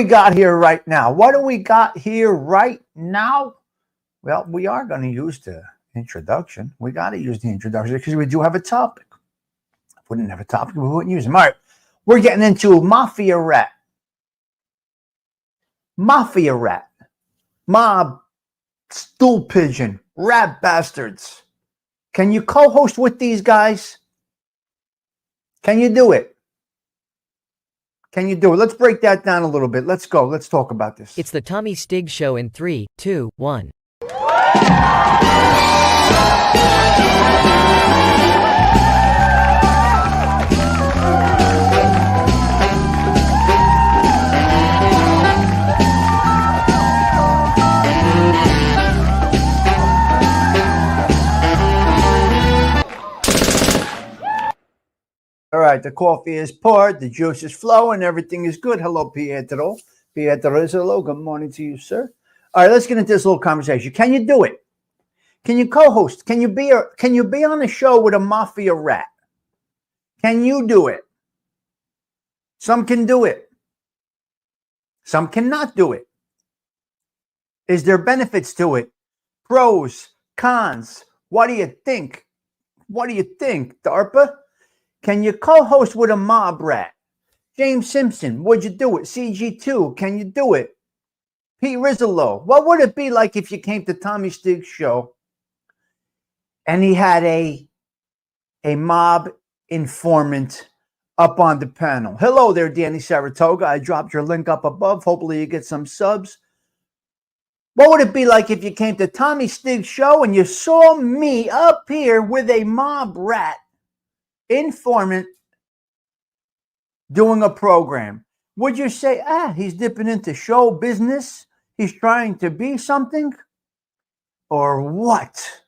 we got here right now? What do we got here right now? Well, we are going to use the introduction. We got to use the introduction because we do have a topic. If we didn't have a topic, we wouldn't use them. All right, we're getting into Mafia Rat. Mafia Rat. Mob, stool pigeon, rat bastards. Can you co-host with these guys? Can you do it? Can you do it? Let's break that down a little bit. Let's go. Let's talk about this. It's the Tommy Stig Show in 3, 2, 1. All right, the coffee is poured, the juice is flowing, everything is good. Hello, Pietro. Pietro is hello. Good morning to you, sir. All right, let's get into this little conversation. Can you do it? Can you co-host? Can you be on a show with a Mafia Rat? Can you do it? Some can do it. Some cannot do it. Is there benefits to it? Pros, cons. What do you think? What do you think, DARPA? Can you co-host with a mob rat? James Simpson, would you do it? CG2, can you do it? Pete Rizzolo, what would it be like if you came to Tommy Stig's show and he had a mob informant up on the panel? Hello there, Danny Saratoga. I dropped your link up above. Hopefully you get some subs. What would it be like if you came to Tommy Stig's show and you saw me up here with a mob rat informant doing a program? Would you say, he's dipping into show business, he's trying to be something, or what?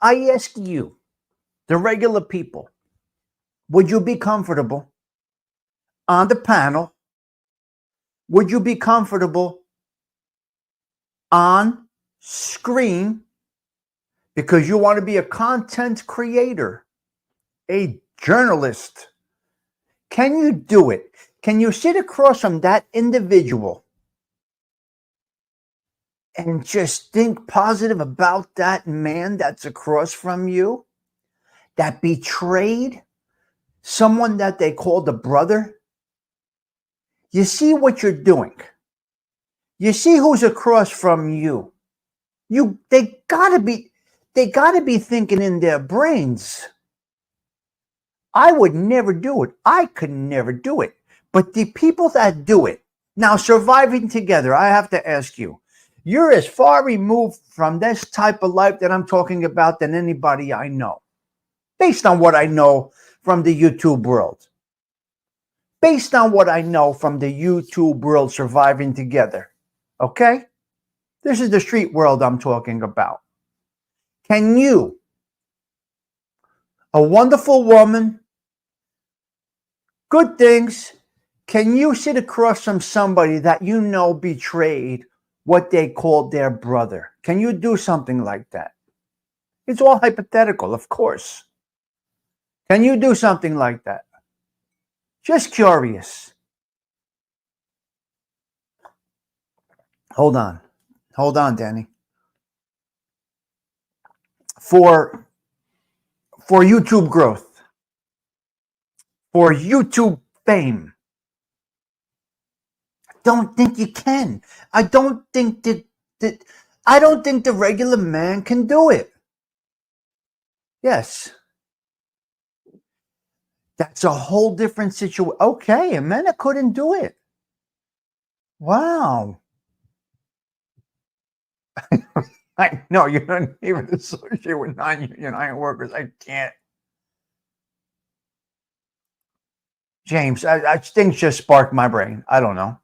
I ask you, the regular people, would you be comfortable on the panel? Would you be comfortable on screen because you want to be a content creator, a journalist? Can you do it? Can you sit across from that individual and just think positive about that man that's across from you that betrayed someone that they called a brother? You see what you're doing. You see who's across from you. They gotta be thinking in their brains, I would never do it. I could never do it. But the people that do it, now surviving together, I have to ask you, you're as far removed from this type of life that I'm talking about than anybody I know. Based on what I know from the YouTube world. Based on what I know from the YouTube world surviving together. Okay? This is the street world I'm talking about. Can you, a wonderful woman, good things, can you sit across from somebody that you know betrayed what they called their brother? Can you do something like that? It's all hypothetical, of course. Can you do something like that? Just curious. Hold on, Danny. For YouTube growth, for YouTube fame, I don't think you can. I don't think the regular man can do it. Yes. That's a whole different situation. Okay, a man couldn't do it. Wow. I know you don't even associate with non-union iron workers. I can't. James, things just sparked my brain. I don't know.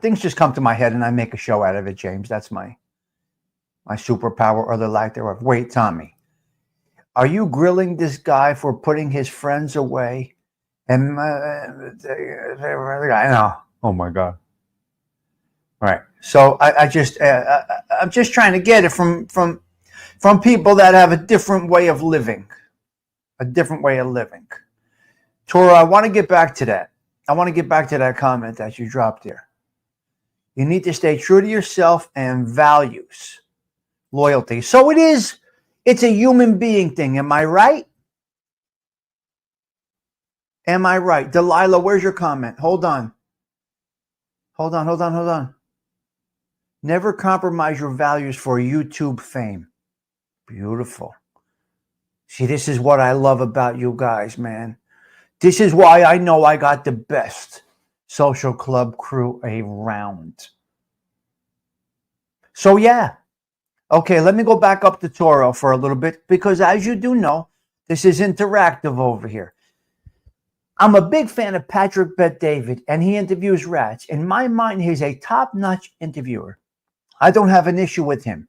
Things just come to my head and I make a show out of it, James. That's my superpower or the lack thereof. Wait, Tommy. Are you grilling this guy for putting his friends away? And I know. Oh my God. Right. So I'm just trying to get it from people that have a different way of living. Tora, I want to get back to that. I want to get back to that comment that you dropped there. You need to stay true to yourself and values, loyalty. So it's a human being thing. Am I right? Am I right? Delilah, where's your comment? Hold on. Hold on. Never compromise your values for YouTube fame. Beautiful. See, this is what I love about you guys, man. This is why I know I got the best social club crew around. So, yeah. Okay, let me go back up to Toro for a little bit because, as you do know, this is interactive over here. I'm a big fan of Patrick Bet-David, and he interviews rats. In my mind, he's a top-notch interviewer. I don't have an issue with him.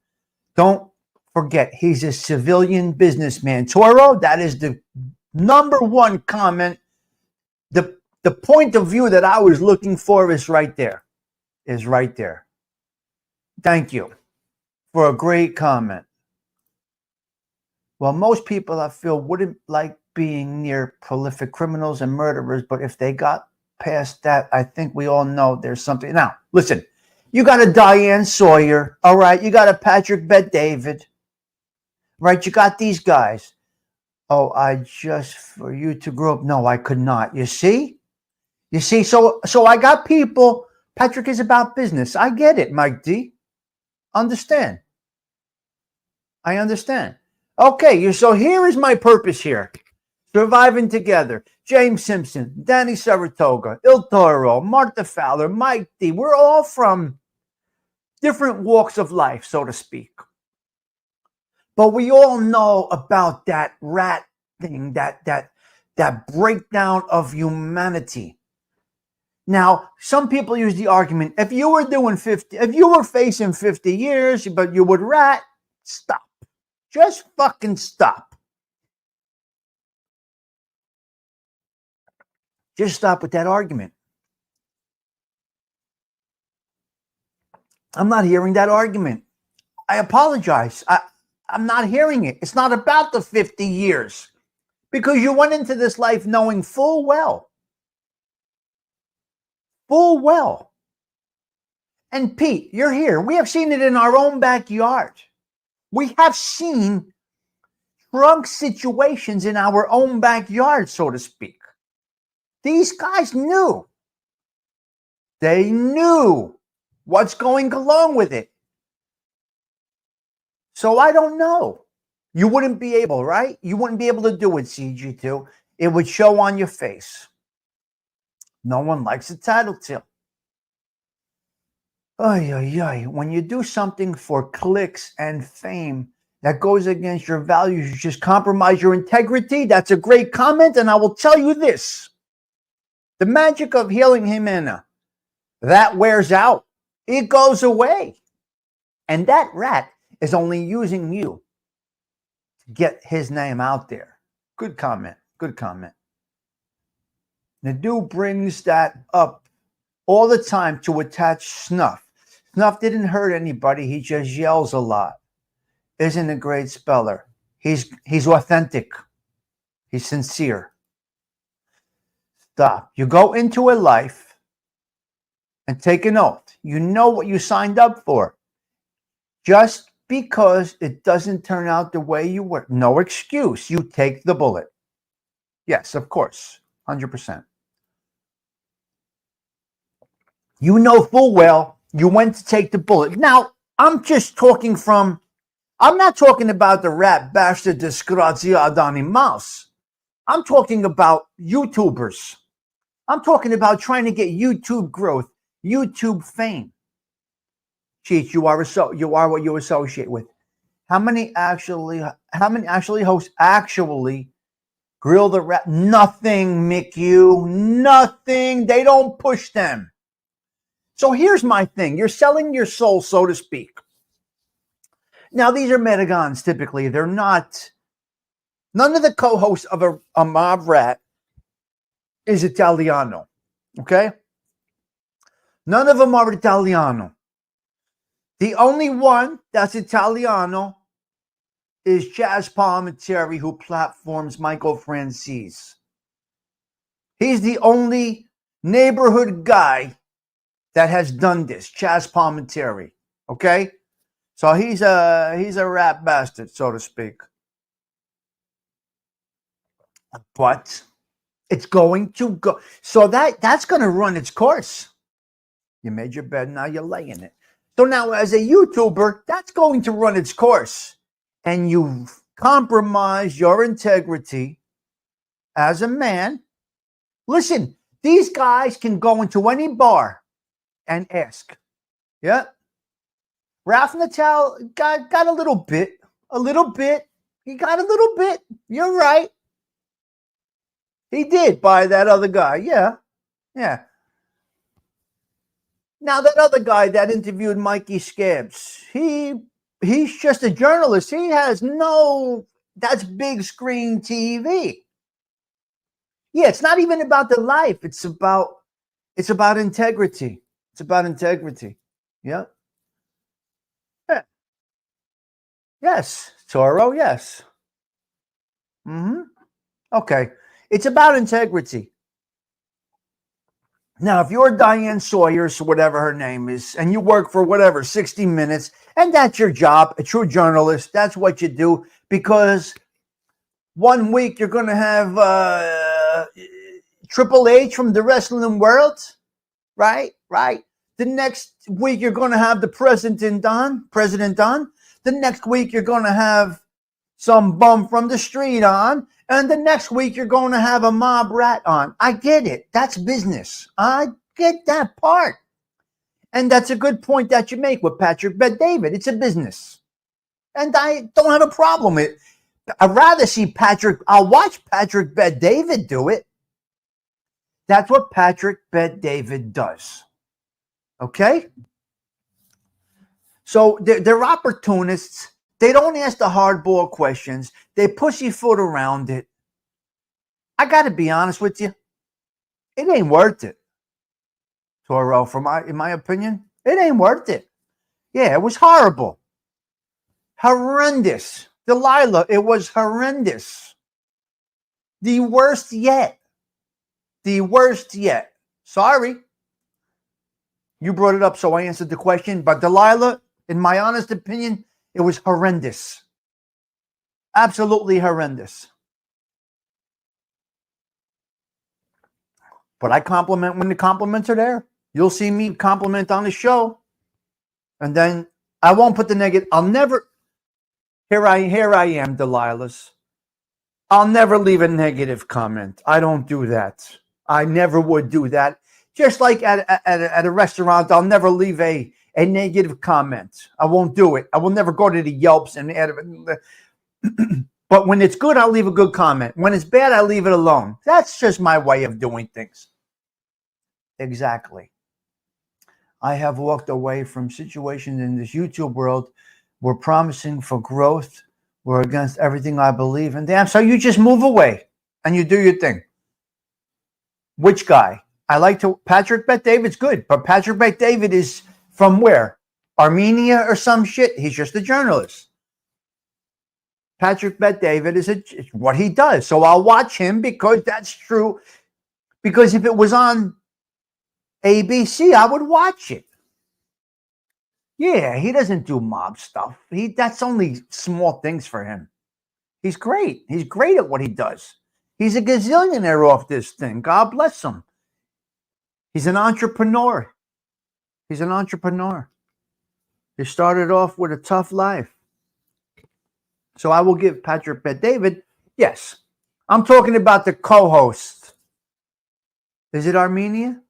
Don't forget, he's a civilian businessman. Toro, that is the number one comment. The point of view that I was looking for is right there. Thank you for a great comment. Well, most people I feel wouldn't like being near prolific criminals and murderers, but if they got past that, I think we all know there's something. Now, listen, you got a Diane Sawyer, all right? You got a Patrick Bet-David, right? You got these guys. Oh, for you to grow up. No, I could not. You see? So I got people. Patrick is about business. I get it, Mike D. Understand. I understand. Okay, so here is my purpose here. Surviving Together. James Simpson, Danny Saratoga, Il Toro, Martha Fowler, Mike D. We're all from different walks of life, so to speak. But we all know about that rat thing, that breakdown of humanity. Now, some people use the argument, if you were facing 50 years, but you would rat, stop. Just fucking stop. Just stop with that argument. I'm not hearing that argument. I apologize. I'm not hearing it. It's not about the 50 years because you went into this life knowing full well. And Pete, you're here. We have seen it in our own backyard. We have seen drunk situations in our own backyard, so to speak. These guys knew. They knew what's going along with it. So I don't know. You wouldn't be able, right? You wouldn't be able to do it, CG2. It would show on your face. No one likes a tattletale. When you do something for clicks and fame that goes against your values, you just compromise your integrity. That's a great comment, and I will tell you this. The magic of healing Jimena, that wears out. It goes away. And that rat is only using you to get his name out there. Good comment. Nadu brings that up all the time to attach Snuff. Snuff didn't hurt anybody. He just yells a lot. Isn't a great speller. He's authentic. He's sincere. Stop. You go into a life and take an oath. You know what you signed up for. Just because it doesn't turn out the way you were. No excuse. You take the bullet. Yes, of course. 100%. You know full well you went to take the bullet. Now, I'm not talking about the rat bastard disgraziado animals. I'm talking about YouTubers. I'm talking about trying to get YouTube growth, YouTube fame. Cheech, you are what you associate with. How many actually hosts actually grill the rat? Nothing, Mick. Nothing. They don't push them. So here's my thing. You're selling your soul, so to speak. Now, these are metagons typically. They're not. None of the co-hosts of a mob rat is Italiano. Okay? None of them are Italiano. The only one that's Italiano is Jazz Palminteri, who platforms Michael Francis. He's the only neighborhood guy that has done this, Chaz Palminteri. Okay? So he's a rap bastard, so to speak. But it's going to go. So that's going to run its course. You made your bed, now you're laying it. So now as a YouTuber, that's going to run its course. And you've compromised your integrity as a man. Listen, these guys can go into any bar and ask. Yeah. Ralph Natal got a little bit. He got a little bit. You're right. He did by that other guy. Yeah. Yeah. Now that other guy that interviewed Mikey Scabs, he's just a journalist. He has that's big screen TV. Yeah, it's not even about the life. It's about integrity. It's about integrity. Yeah. Yeah. Yes. Toro, yes. Mm-hmm. Okay. It's about integrity. Now, if you're Diane Sawyers, whatever her name is, and you work for whatever, 60 Minutes, and that's your job, a true journalist, that's what you do, because one week you're going to have Triple H from the wrestling world, right? Right. The next week you're going to have the President Don. The next week you're going to have some bum from the street on. And the next week, you're going to have a mob rat on. I get it. That's business. I get that part. And that's a good point that you make with Patrick Bet-David. It's a business. And I don't have a problem with it. I'd rather see I'll watch Patrick Bet-David do it. That's what Patrick Bet-David does. Okay? So they're opportunists. They don't ask the hardball questions. They pussyfoot around it. I got to be honest with you. It ain't worth it. Toro, in my opinion, it ain't worth it. Yeah, it was horrible. Horrendous. Delilah, it was horrendous. The worst yet. The worst yet. Sorry. You brought it up, so I answered the question. But Delilah, in my honest opinion, it was horrendous. Absolutely horrendous. But I compliment when the compliments are there. You'll see me compliment on the show. And then I won't put the negative. I'll never. Here I am, Delilah's. I'll never leave a negative comment. I don't do that. I never would do that. Just like at a restaurant, I'll never leave a negative comment. I won't do it. I will never go to the Yelps and add it. But when it's good, I'll leave a good comment. When it's bad, I leave it alone. That's just my way of doing things. Exactly. I have walked away from situations in this YouTube world. We're promising for growth. We're against everything I believe in. Damn, so you just move away and you do your thing. Which guy? Patrick Bet-David's good, but Patrick Bet-David is from where? Armenia or some shit? He's just a journalist. Patrick Bet-David is what he does. So I'll watch him because that's true. Because if it was on ABC, I would watch it. Yeah, he doesn't do mob stuff. That's only small things for him. He's great. He's great at what he does. He's a gazillionaire off this thing. God bless him. He's an entrepreneur. He started off with a tough life. So I will give Patrick Bet-David, yes. I'm talking about the co-host. Is it Armenia?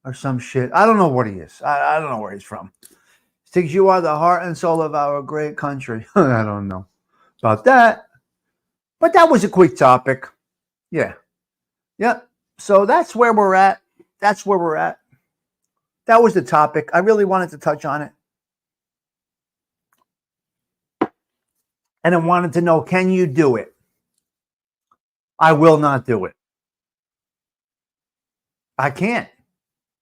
Or some shit. I don't know what he is. I don't know where he's from. Thinks you are the heart and soul of our great country. I don't know about that. But that was a quick topic. Yeah. Yep. So that's where we're at. That was the topic. I really wanted to touch on it. And I wanted to know, can you do it? I will not do it. I can't.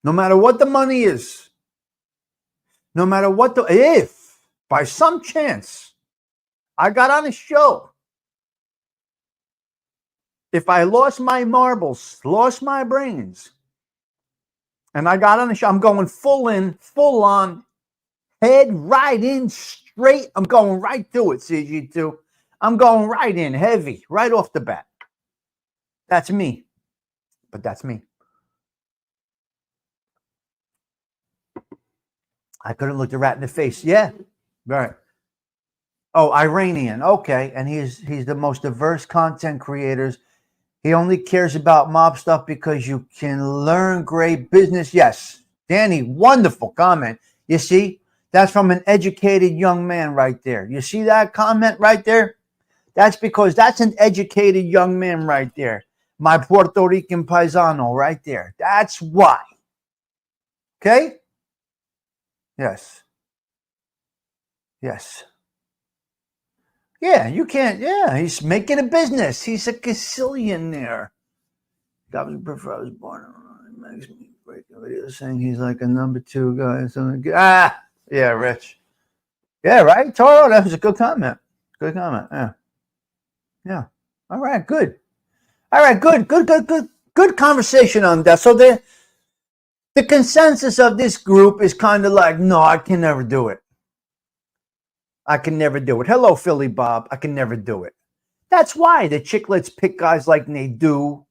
No matter what the money is. No matter what if by some chance I got on a show If I lost my marbles, lost my brains, and I got on the show, I'm going full in, full on, head right in, straight. I'm going right to it, CG2. I'm going right in, heavy, right off the bat. That's me. But that's me. I couldn't look the rat in the face. Yeah. Right. Oh, Iranian. Okay. And he's the most diverse content creators. He only cares about mob stuff because you can learn great business. Yes. Danny, wonderful comment. You see, that's from an educated young man right there. You see that comment right there? That's because that's an educated young man right there. My Puerto Rican paisano right there. That's why. Okay? Yes. Yes. Yeah, you can't. Yeah, he's making a business. He's a gazillionaire. God was prefer I was born. It makes me break a video saying he's like a number 2 guy. Yeah, Rich. Yeah, right, Toro. That was a good comment. Good comment. Yeah. Yeah. All right. Good. All right. Good conversation on that. So the consensus of this group is kind of like, no, I can never do it. I can never do it. Hello, Philly Bob. I can never do it. That's why the Chicklets pick guys like Nadeau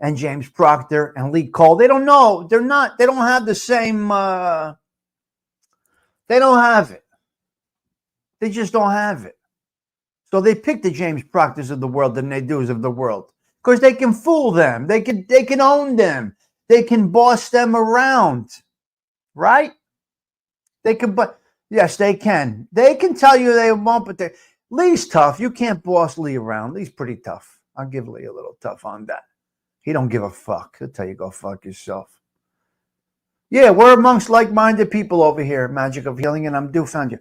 and James Proctor and Lee Cole. They don't know. They don't have the same, they don't have it. They just don't have it. So they pick the James Proctors of the world, the Nadeaus of the world, because they can fool them. They can own them. They can boss them around, right? They can, but yes, they can. They can tell you they won't, but Lee's tough. You can't boss Lee around. Lee's pretty tough. I'll give Lee a little tough on that. He don't give a fuck. He'll tell you go fuck yourself. Yeah, we're amongst like-minded people over here, Magic of Healing, and I'm due found you.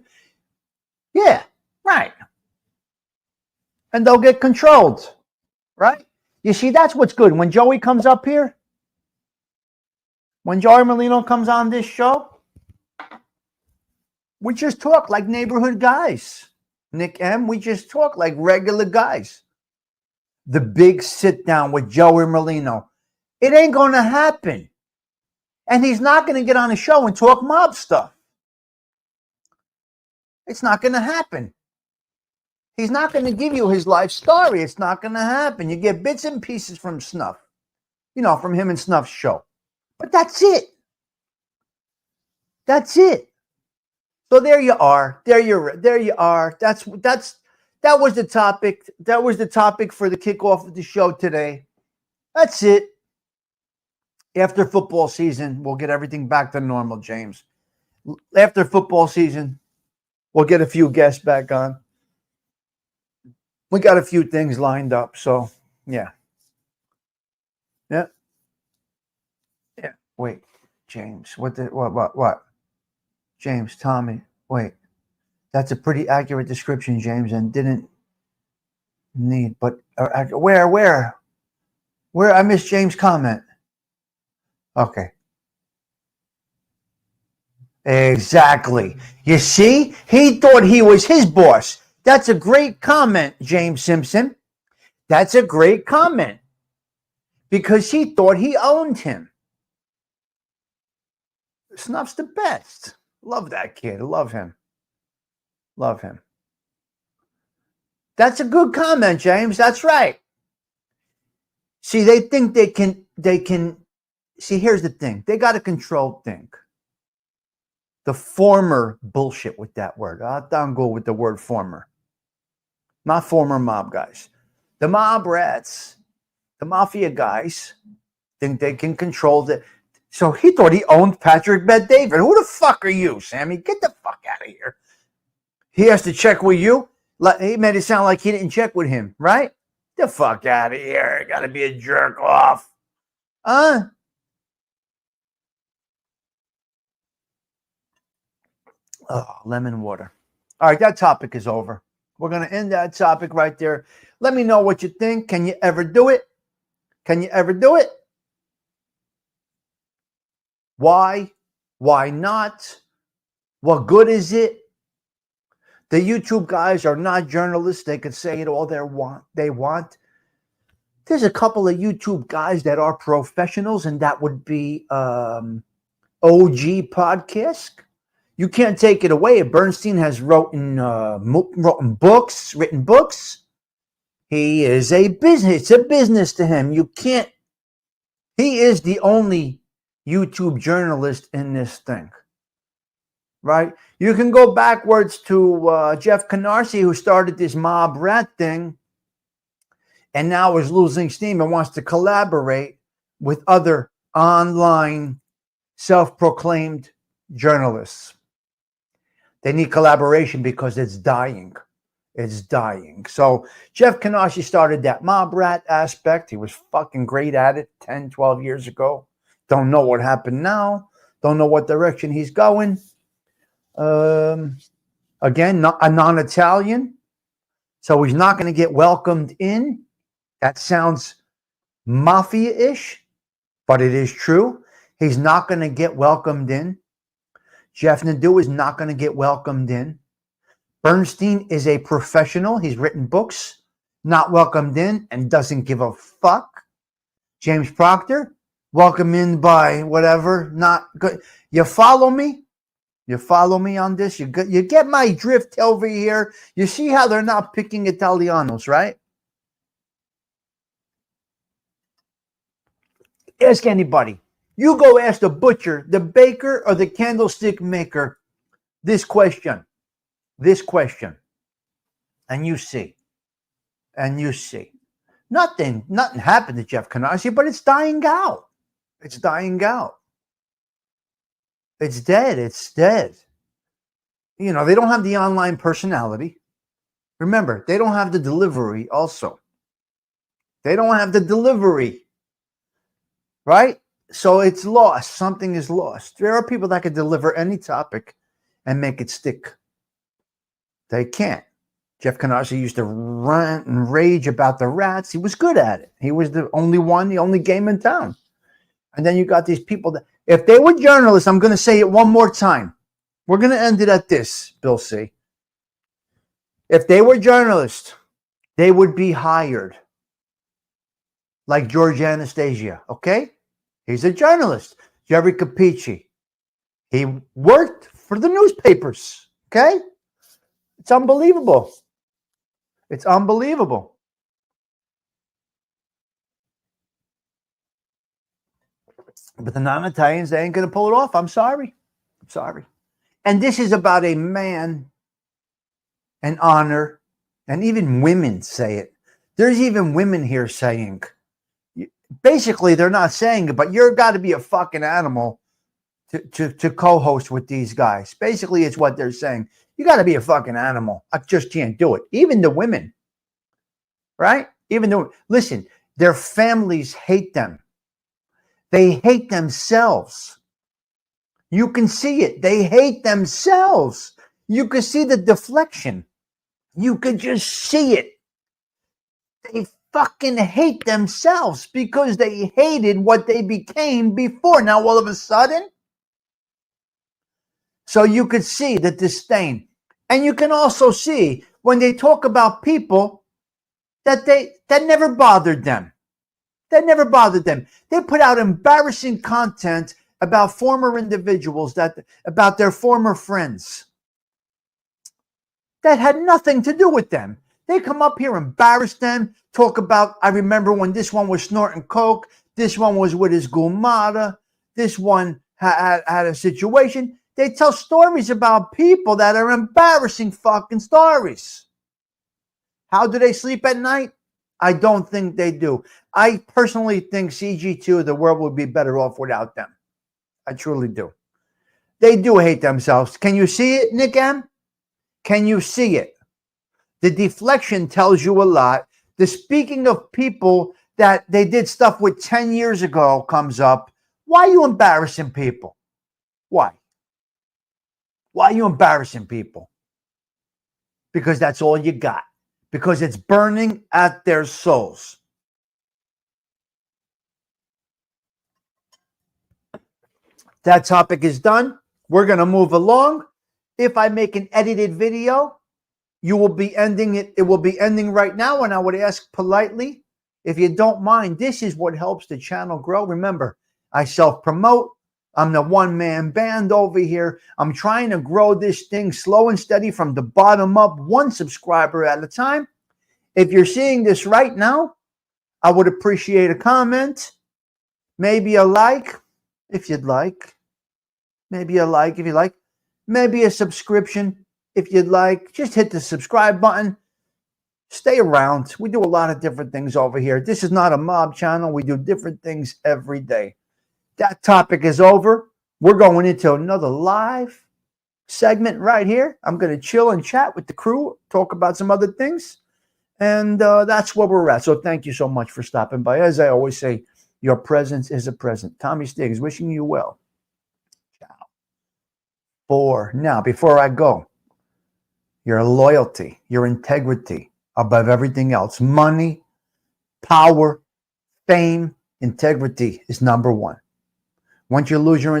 Yeah, right. And they'll get controlled, right? You see, that's what's good. When Joey comes up here, when Joey Molino comes on this show, we just talk like neighborhood guys. Nick M., we just talk like regular guys. The big sit down with Joey Molino. It ain't going to happen. And he's not going to get on the show and talk mob stuff. It's not going to happen. He's not going to give you his life story. It's not going to happen. You get bits and pieces from Snuff, from him and Snuff's show. But that's it. That's it. So there you are. There you are. That was the topic. That was the topic for the kickoff of the show today. That's it. After football season, we'll get everything back to normal, James. After football season, we'll get a few guests back on. We got a few things lined up, so yeah. Yeah. Yeah. Wait, James. What? James, Tommy. Wait. That's a pretty accurate description, James, and didn't need, but where? I missed James' comment. Okay. Exactly. You see, he thought he was his boss. That's a great comment, James Simpson. That's a great comment. Because he thought he owned him. Snuff's the best. Love that kid. Love him. Love him. That's a good comment, James. That's right. See, they think they can. See, here's the thing. They got a controlled thing. The former bullshit with that word. I'll down go with the word former. Not former mob guys. The mob rats, the mafia guys, think they can control the. So he thought he owned Patrick Bet-David. Who the fuck are you, Sammy? Get the fuck out of here. He has to check with you. He made it sound like he didn't check with him, right? The fuck out of here. Got to be a jerk off. Oh, lemon water. All right, that topic is over. We're going to end that topic right there. Let me know what you think. Can you ever do it? Can you ever do it? Why? Why not? What good is it? The YouTube guys are not journalists. They can say it all they want. There's a couple of YouTube guys that are professionals, and that would be OG Podcast. You can't take it away. Bernstein has written books. He is a business. It's a business to him. You can't. He is the only YouTube journalist in this thing, right? You can go backwards to Jeff Canarsie, who started this mob rat thing, and now is losing steam and wants to collaborate with other online self-proclaimed journalists. They need collaboration because it's dying. It's dying. So Jeff Canarsie started that mob rat aspect. He was fucking great at it 10, 12 years ago. Don't know what happened now. Don't know what direction he's going. Again, not a non-Italian. So he's not going to get welcomed in. That sounds mafia-ish, but it is true. He's not going to get welcomed in. Jeff Nadeau is not going to get welcomed in. Bernstein is a professional. He's written books, not welcomed in, and doesn't give a fuck. James Proctor, welcome in by whatever, not good. You follow me? You follow me on this? You get my drift over here. You see how they're not picking Italianos, right? Ask anybody. You go ask the butcher, the baker, or the candlestick maker this question. And you see. Nothing happened to Jeff Canarsie, but it's dying out. It's dead. You know, they don't have the online personality. Remember, they don't have the delivery also. Right? So it's lost. Something is lost. There are people that can deliver any topic and make it stick. They can't. Jeff Canarsie used to rant and rage about the rats. He was good at it. He was the only game in town. And then you got these people that, if they were journalists, I'm going to say it one more time. We're going to end it at this, Bill C. If they were journalists, they would be hired. Like George Anastasia, okay? He's a journalist. Jerry Capici. He worked for the newspapers, okay? It's unbelievable. But the non-Italians, they ain't going to pull it off. I'm sorry. And this is about a man, an honor, and even women say it. There's even women here saying, basically, they're not saying it, but you've got to be a fucking animal to co-host with these guys. Basically, it's what they're saying. You got to be a fucking animal. I just can't do it. Even the women, right? Listen, their families hate them. They hate themselves. You can see it. They hate themselves. You can see the deflection. You can just see it. They fucking hate themselves because they hated what they became before. Now, all of a sudden, so you could see the disdain. And you can also see when they talk about people that never bothered them. They put out embarrassing content about former individuals, about their former friends that had nothing to do with them. They come up here, embarrass them, talk about, I remember when this one was snorting coke, this one was with his gumata, this one had a situation. They tell stories about people that are embarrassing fucking stories. How do they sleep at night? I don't think they do. I personally think CG2, the world would be better off without them. I truly do. They do hate themselves. Can you see it, Nick M? Can you see it? The deflection tells you a lot. The speaking of people that they did stuff with 10 years ago comes up. Why are you embarrassing people? Why? Why are you embarrassing people? Because that's all you got. Because it's burning at their souls. That topic is done. We're going to move along. If I make an edited video, you will be ending it. It will be ending right now. And I would ask politely If you don't mind, this is what helps the channel grow. Remember, I self-promote. I'm the one-man band over here. I'm trying to grow this thing slow and steady from the bottom up, one subscriber at a time. If you're seeing this right now, I would appreciate a comment, maybe a like if you'd like, maybe a like if you'd like, maybe a subscription if you'd like. Just hit the subscribe button. Stay around. We do a lot of different things over here. This is not a mob channel. We do different things every day. That topic is over. We're going into another live segment right here. I'm going to chill and chat with the crew, talk about some other things. And that's where we're at. So thank you so much for stopping by. As I always say, your presence is a present. Tommy Stiggs, wishing you well. Ciao. For now, before I go, your loyalty, your integrity above everything else. Money, power, fame, integrity is number one. Once you lose your integrity,